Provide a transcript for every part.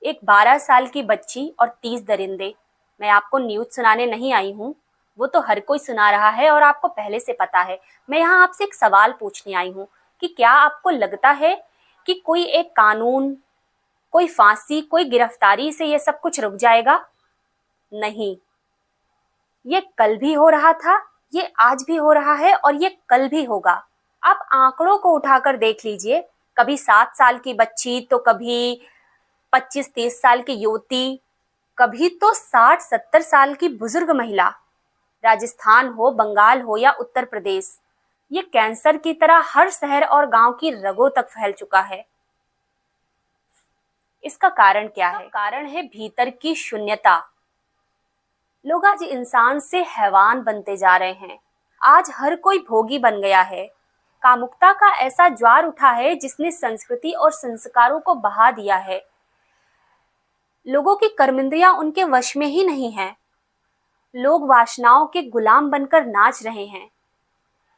एक 12 साल की बच्ची और 30 दरिंदे। मैं आपको न्यूज़ सुनाने नहीं आई हूँ, वो तो हर कोई सुना रहा है और आपको पहले से पता है। मैं यहाँ आपसे एक सवाल पूछने आई हूँ कि क्या आपको लगता है कि कोई एक कानून, कोई फांसी, कोई गिरफ्तारी से ये सब कुछ रुक जाएगा? नहीं। ये कल भी हो रहा था, ये आज भी हो रहा है और ये कल भी होगा। आप आंकड़ों को उठाकर देख लीजिए, कभी 7 साल की बच्ची तो कभी 25-30 साल की युवती, कभी तो 60-70 साल की बुजुर्ग महिला। राजस्थान हो, बंगाल हो या उत्तर प्रदेश, ये कैंसर की तरह हर शहर और गांव की रगों तक फैल चुका है। इसका कारण क्या है? कारण है भीतर की शून्यता। लोग आज इंसान से हैवान बनते जा रहे हैं। आज हर कोई भोगी बन गया है। कामुकता का ऐसा ज्वार उठा है जिसने संस्कृति और संस्कारों को बहा दिया है। लोगों की कर्मेंद्रियां उनके वश में ही नहीं है। लोग वासनाओं के गुलाम बनकर नाच रहे हैं।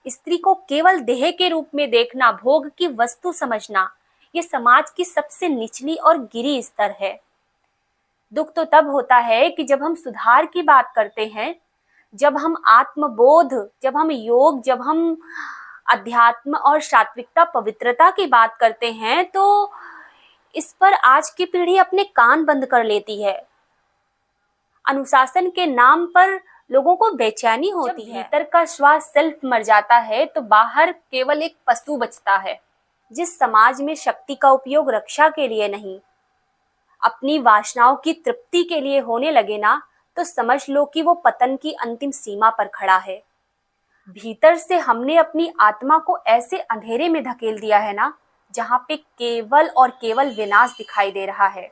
स्त्री को केवल देह के रूप में देखना, भोग की वस्तु समझना, ये समाज की सबसे निचली और गिरी स्तर है। दुख तो तब होता है कि जब हम सुधार की बात करते हैं, जब हम आत्मबोध, जब हम योग, जब हम अध्यात्म और सात्विकता, पवित्रता की बात करते हैं, तो इस पर आज की पीढ़ी अपने कान बंद कर लेती है। अनुशासन के नाम पर लोगों को बेचैनी होती है। भीतर का श्वास सेल्फ मर जाता है तो बाहर केवल एक पशु बचता है। जिस समाज में शक्ति का उपयोग रक्षा के लिए नहीं, अपनी वासनाओं की तृप्ति के लिए होने लगे ना, तो समझ लो कि वो पतन की अंतिम सीमा पर खड़ा है। भीतर से हमने अपनी आत्मा को ऐसे अंधेरे में धकेल दिया है ना, जहां पे केवल और केवल विनाश दिखाई दे रहा है।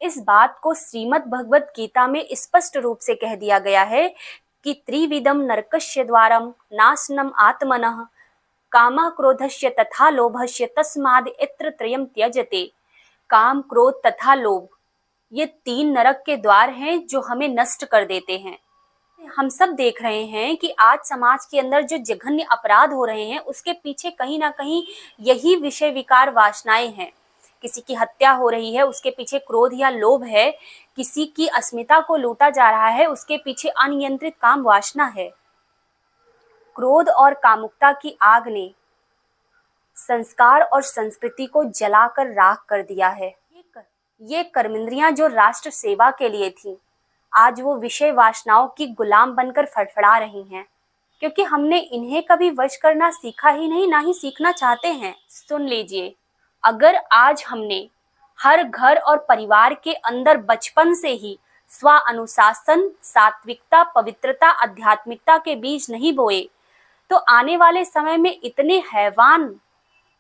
इस बात को श्रीमद् भगवद गीता में स्पष्ट रूप से कह दिया गया है कि त्रिविधम नरकस्य द्वारम नाशनम आत्मनः कामः क्रोधस्य तथा लोभस्य तस्माद् इत्र त्रयम त्यजते। काम, क्रोध तथा लोभ, ये 3 नरक के द्वार हैं जो हमें नष्ट कर देते हैं। हम सब देख रहे हैं कि आज समाज के अंदर जो जघन्य अपराध हो रहे हैं, उसके पीछे कहीं ना कहीं यही विषय विकार वासनाएं हैं। किसी की हत्या हो रही है, उसके पीछे क्रोध या लोभ है। किसी की अस्मिता को लूटा जा रहा है, उसके पीछे अनियंत्रित काम वासना है। क्रोध और कामुकता की आग ने संस्कार और संस्कृति को जलाकर राख कर दिया है। ये कर्मेंद्रियां जो राष्ट्र सेवा के लिए थी, आज वो विषय वासनाओं की गुलाम बनकर फड़फड़ा रही हैं, क्योंकि हमने इन्हें कभी वश करना सीखा ही नहीं, ना ही सीखना चाहते हैं। सुन लीजिए, अगर आज हमने हर घर और परिवार के अंदर बचपन से ही स्व अनुशासन, सात्विकता, पवित्रता, आध्यात्मिकता के बीज नहीं बोए, तो आने वाले समय में इतने हैवान,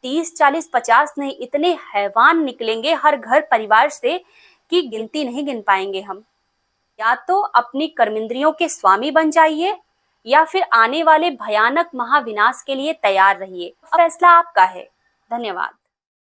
30, 40, 50 नहीं, इतने हैवान निकलेंगे हर घर परिवार से कि गिनती नहीं गिन पाएंगे हम। या तो अपनी कर्मेंद्रियों के स्वामी बन जाइए या फिर आने वाले भयानक महाविनाश के लिए तैयार रहिए। फैसला आपका है। धन्यवाद।